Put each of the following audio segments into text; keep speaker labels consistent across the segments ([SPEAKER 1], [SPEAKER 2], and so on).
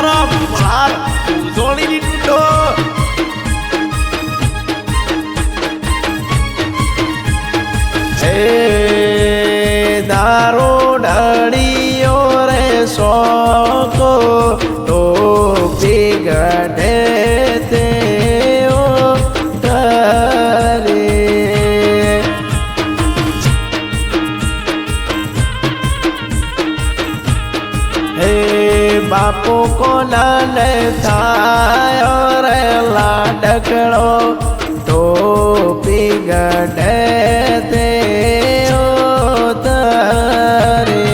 [SPEAKER 1] મારો હાર જોડીની તૂટો હે દારો ઢળીઓ રે સોકો તો પીગઢે તે बापू को लाल थायो रे लाडकड़ो तो पिगढ़े ते उतरे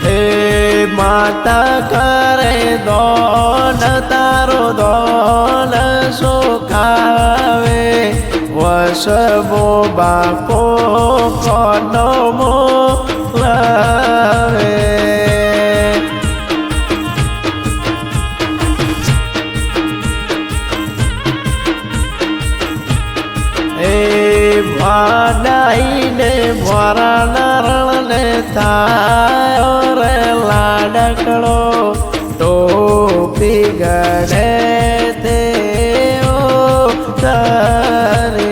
[SPEAKER 1] हे माता करे दोन तारो दोन सुखावे वसबो बापो कोनो मोलावे ए भाडाई ने भरण रण थायो रे लाडकड़ो तो पिगढ़े ते उतरे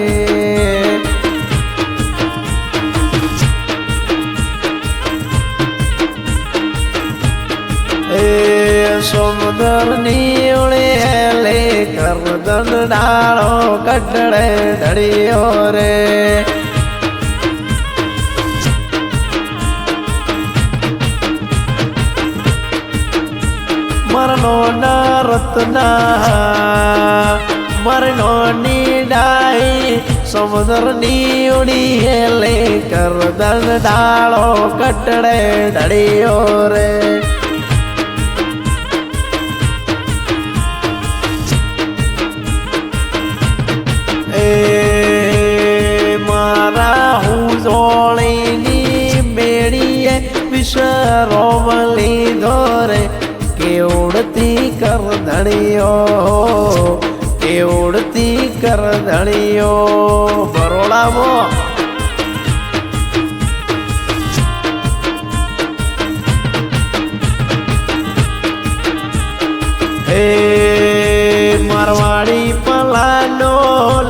[SPEAKER 1] समुद्रनी उड़ेले करदन डालो कटड़े ढड़ियो रे मरनो न रत्ना मरनो नी डाई समुद्रनी उड़ेले करदन डालो कटड़े ढड़ियो रे मारा हूँ जोड़ीनी बेड़िए विश्वरोमली धोरे के उड़ती कर धड़ियो के उड़ती कर धड़ियो बरोड़ा वो हे मारवाड़ी पलानो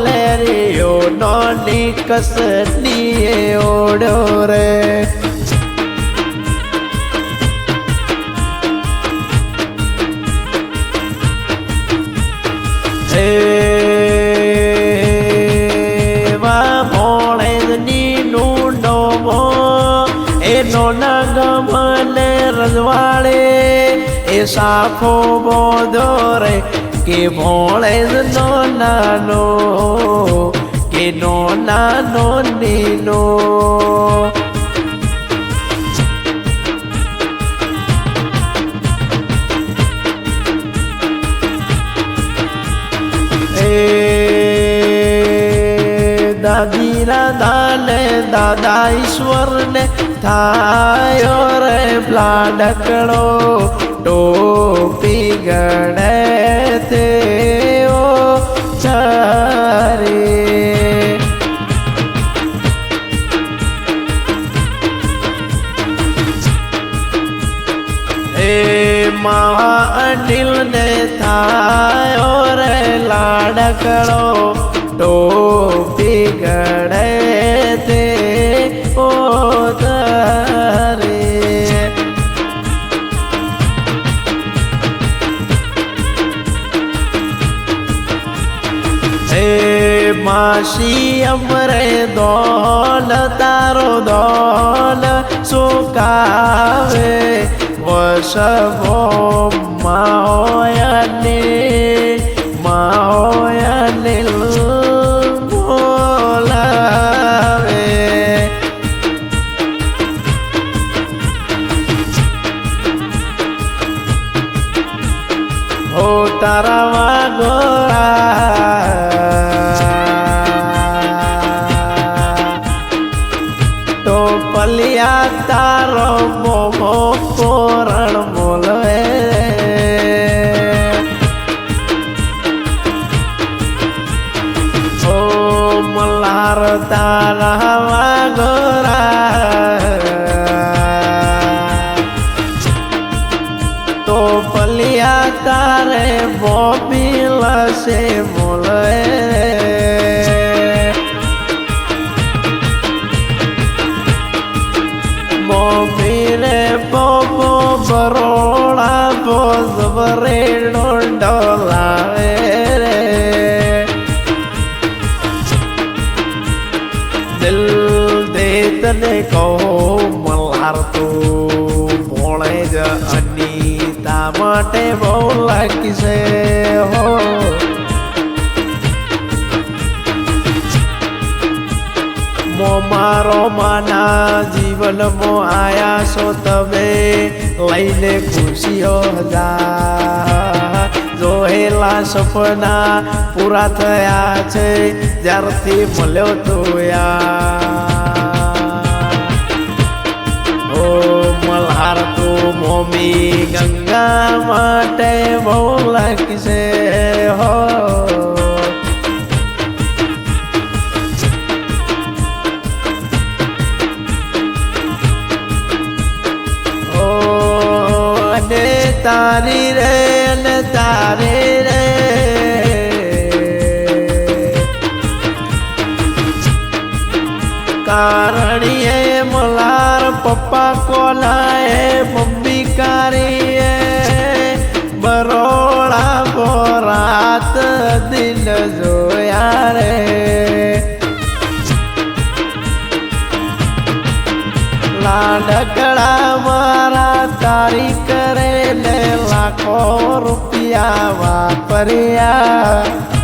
[SPEAKER 1] लेरियो नोनी कसनी ओडो रे हे वा भोले नी नूडो मो ए नोना गमने रजवाड़े ए साफो बोधो रे के भोले नो नानो के नो नानो नीनो दादी दान दादा ईश्वर ने थायो रे लाडकड़ो टोपी गणे ते ओ चारे ए महा अनिल ने थायो रे लाडकड़ो टोपी गणे ते ओ तारे मासी अमरे दोल तारो दोल सुकावे वसबो माओयने बोलावे हो तारा गोरा पलिया तारो मोमो पोरण बोलवे ओ मल्हार તારા વાગોરા તો પલિયા તારે મોબીલ છે બોલે મોબીરે બોબો બરોડા બોઝ બરેડો ડોલાવે રે દિલ દે તને કહો મલ્હાર તું ભોળે જ અનિતા માટે બહુ લાગશે હો મો મારો માના જીવનમાં આયા છો તમે લઈને ખુશીઓ હજાર જોયેલા સપના પૂરા થયા છે જ્યારથી મળ્યો તો ઓ મલ્હાર તો મોમી ગંગા માટે બહુ લાગશે હો તારી રે અને તારી રે કારણીએ મલ્હાર પપ્પા કોલાએ મમ્મી કારીએ બરોડા બોરાત દિલ જોયા રે લાડકડા મારા તારી કરે ને લાખો રૂપિયા વાપર્યા